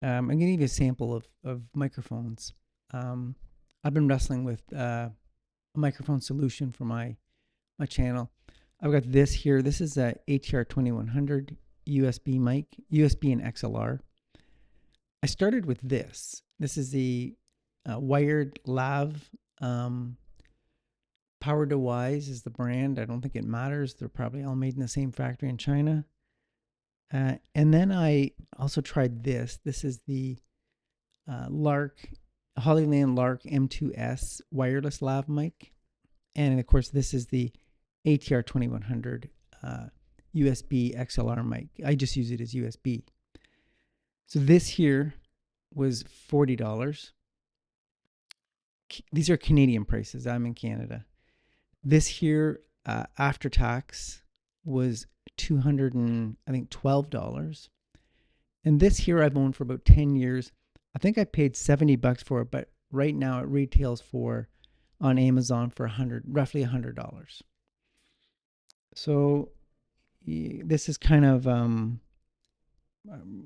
I'm going to give you a sample of microphones. I've been wrestling with a microphone solution for my channel. I've got this here. This is a ATR2100 USB mic, USB and XLR. I started with this. This is the wired lav. PowerDeWise is the brand. I don't think it matters. They're probably all made in the same factory in China. And then I also tried this. This is the Hollyland Lark M2S wireless lav mic. And of course, this is the ATR2100 USB XLR mic. I just use it as USB. So this here was $40. These are Canadian prices. I'm in Canada. This here, after tax, was $212. And this here I've owned for about 10 years. I think I paid $70 for it, but right now it retails for on Amazon for roughly $100. So this is kind of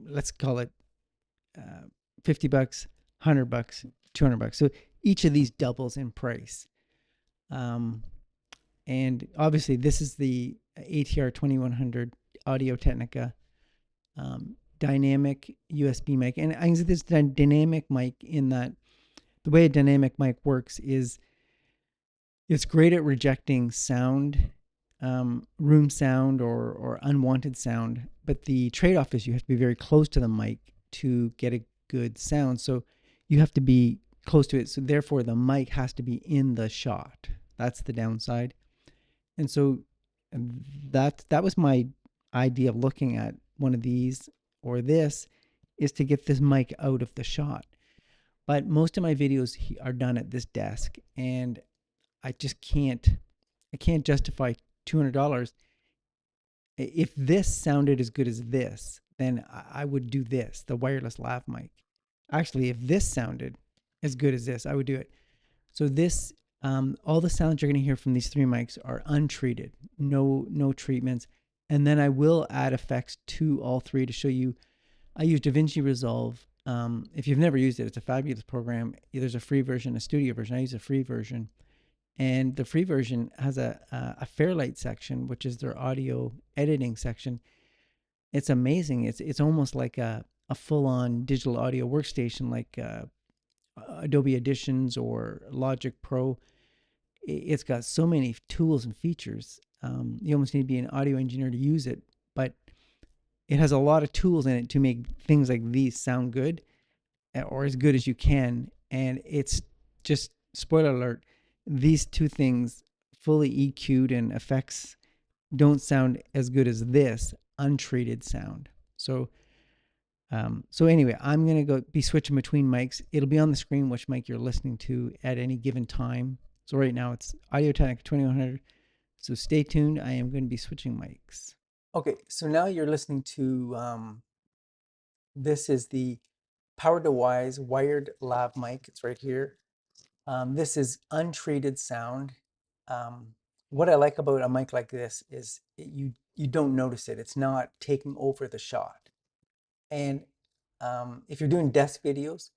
let's call it $50, $100, $200. So each of these doubles in price. And obviously this is the ATR2100 Audio-Technica dynamic USB mic. And I use this dynamic mic in that the way a dynamic mic works is it's great at rejecting sound, room sound or unwanted sound. But the trade-off is you have to be very close to the mic to get a good sound. So you have to be close to it. So therefore the mic has to be in the shot. That's the downside. And so that was my idea of looking at one of these or this, is to get this mic out of the shot. But most of my videos are done at this desk, and I can't justify $200. If this sounded as good as this, then I would do this, the wireless lav mic. Actually, if this sounded as good as this, I would do it. So this, all the sounds you're going to hear from these three mics are untreated, no treatments. And then I will add effects to all three to show you. I use DaVinci Resolve. If you've never used it, it's a fabulous program. There's a free version, a studio version. I use a free version. And the free version has a Fairlight section, which is their audio editing section. It's amazing. It's almost like a full-on digital audio workstation, like Adobe Auditions or Logic Pro. It's got so many tools and features. You almost need to be an audio engineer to use it, but it has a lot of tools in it to make things like these sound good, or as good as you can. And it's just, spoiler alert, these two things, fully EQ'd and effects, don't sound as good as this untreated sound. So anyway, I'm going to be switching between mics. It'll be on the screen which mic you're listening to at any given time. So right now it's Audio-Technica 2100. So stay tuned. I am going to be switching mics. Okay, so now you're listening to, this is the PowerDeWise Wired Lav mic. It's right here. This is untreated sound. What I like about a mic like this is you don't notice it. It's not taking over the shot. And if you're doing desk videos,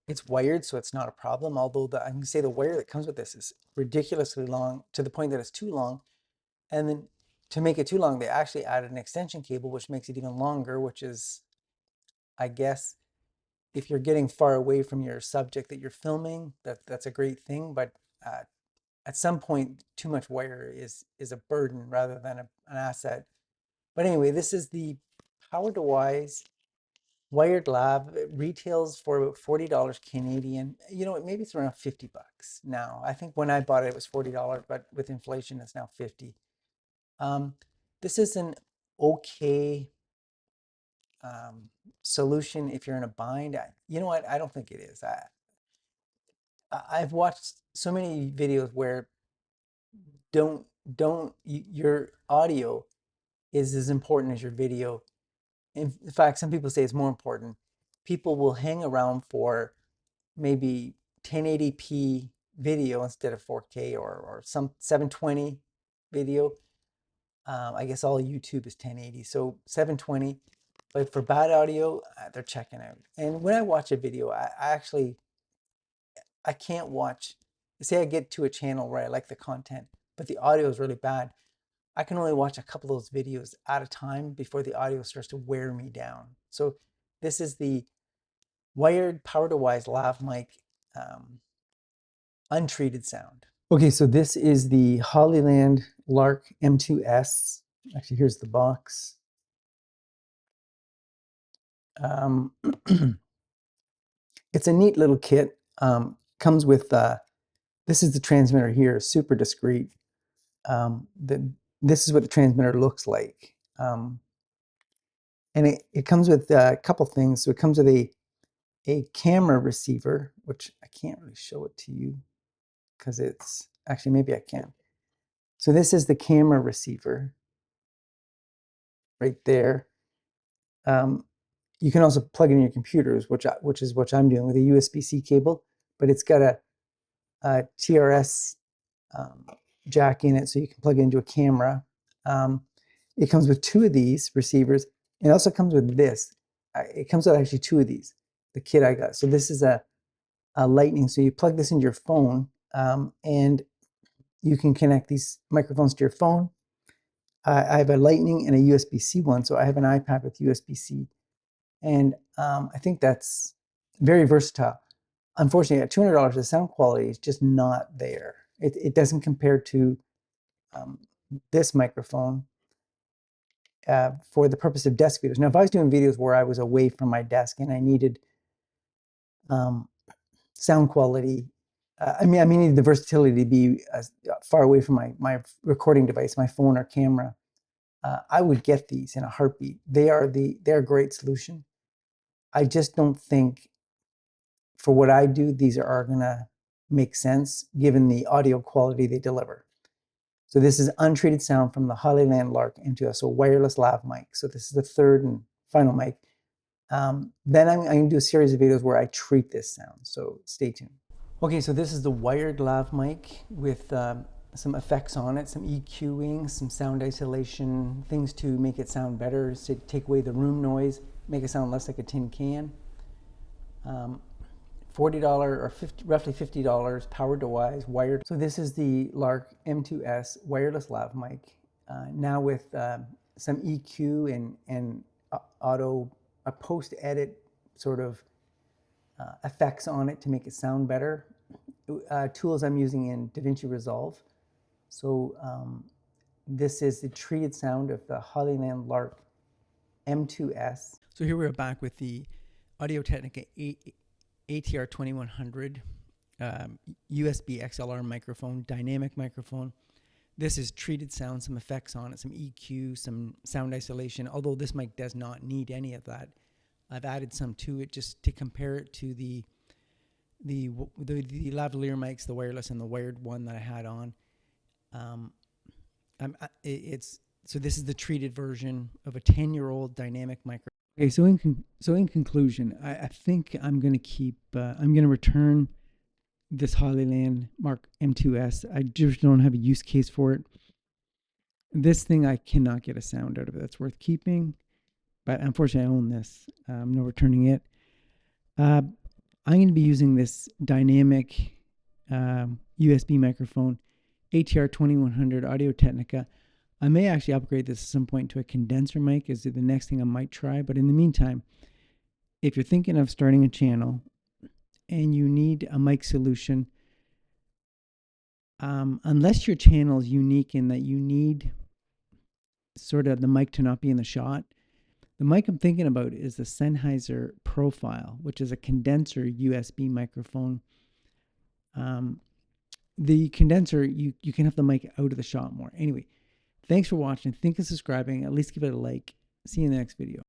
it's wired, so it's not a problem. Although I can say the wire that comes with this is ridiculously long, to the point that it's too long. And then to make it too long, they actually added an extension cable, which makes it even longer, which is, I guess, if you're getting far away from your subject that you're filming, that's a great thing. But at some point, too much wire is a burden rather than an asset. But anyway, this is the PowerDeWise Wired Lav. It retails for about $40 Canadian. You know, maybe it's around $50 now. I think when I bought it, it was $40, but with inflation, it's now $50. This is an okay solution if you're in a bind. You know what? I don't think it is. I've watched so many videos where your audio is as important as your video. In fact, some people say it's more important. People will hang around for maybe 1080p video instead of 4K or some 720 video. I guess all YouTube is 1080. So 720, But for bad audio, they're checking out. And when I watch a video, I can't watch. Say I get to a channel where I like the content, but the audio is really bad. I can only watch a couple of those videos at a time before the audio starts to wear me down. So this is the wired PowerDeWise lav mic, untreated sound. Okay, so this is the Hollyland Lark M2S. Actually, here's the box. It's a neat little kit. Comes with, this is the transmitter here, super discreet. This is what the transmitter looks like. And it comes with a couple things. So it comes with a camera receiver, which I can't really show it to you because it's, actually maybe I can. So this is the camera receiver right there. You can also plug it in your computers, which is what I'm doing with a USB-C cable, but it's got a TRS jack in it, so you can plug it into a camera. It comes with two of these receivers. It also comes with this. It comes with actually two of these, the kit I got. So this is a lightning. So you plug this into your phone, and you can connect these microphones to your phone. I have a lightning and a USB-C one, so I have an iPad with USB-C. And I think that's very versatile. Unfortunately, at $200, the sound quality is just not there. It doesn't compare to this microphone for the purpose of desk videos. Now, if I was doing videos where I was away from my desk and I needed sound quality, I needed the versatility to be far away from my recording device, my phone or camera, I would get these in a heartbeat. They're a great solution. I just don't think for what I do, these are gonna make sense given the audio quality they deliver. So this is untreated sound from the Hollyland Lark M2S, a wireless lav mic. So this is the third and final mic. Then I'm going to do a series of videos where I treat this sound, so stay tuned. Okay, so this is the wired lav mic with some effects on it, some EQing, some sound isolation, things to make it sound better, to take away the room noise, make it sound less like a tin can. $40 or roughly $50, PowerDeWise wired. So this is the Lark M2S wireless lav mic, now with some EQ and a post-edit sort of effects on it to make it sound better. Tools I'm using in DaVinci Resolve. So this is the treated sound of the Hollyland Lark M2S. So here we're back with the Audio-Technica ATR2100 USB XLR microphone, dynamic microphone. This is treated sound, some effects on it, some EQ, some sound isolation, although this mic does not need any of that. I've added some to it just to compare it to the lavalier mics, the wireless and the wired one that I had on. So this is the treated version of a 10-year-old dynamic microphone. Okay, so in conclusion, I think I'm going to keep, I'm going to return this Hollyland Lark M2S. I just don't have a use case for it. This thing, I cannot get a sound out of it that's worth keeping, but unfortunately I own this. I'm not returning it. I'm going to be using this dynamic USB microphone, ATR2100 Audio-Technica. I may actually upgrade this at some point to a condenser mic is the next thing I might try. But in the meantime, if you're thinking of starting a channel and you need a mic solution, unless your channel is unique in that you need sort of the mic to not be in the shot, the mic I'm thinking about is the Sennheiser Profile, which is a condenser USB microphone. The condenser, you can have the mic out of the shot more. Anyway, thanks for watching. Think of subscribing. At least give it a like. See you in the next video.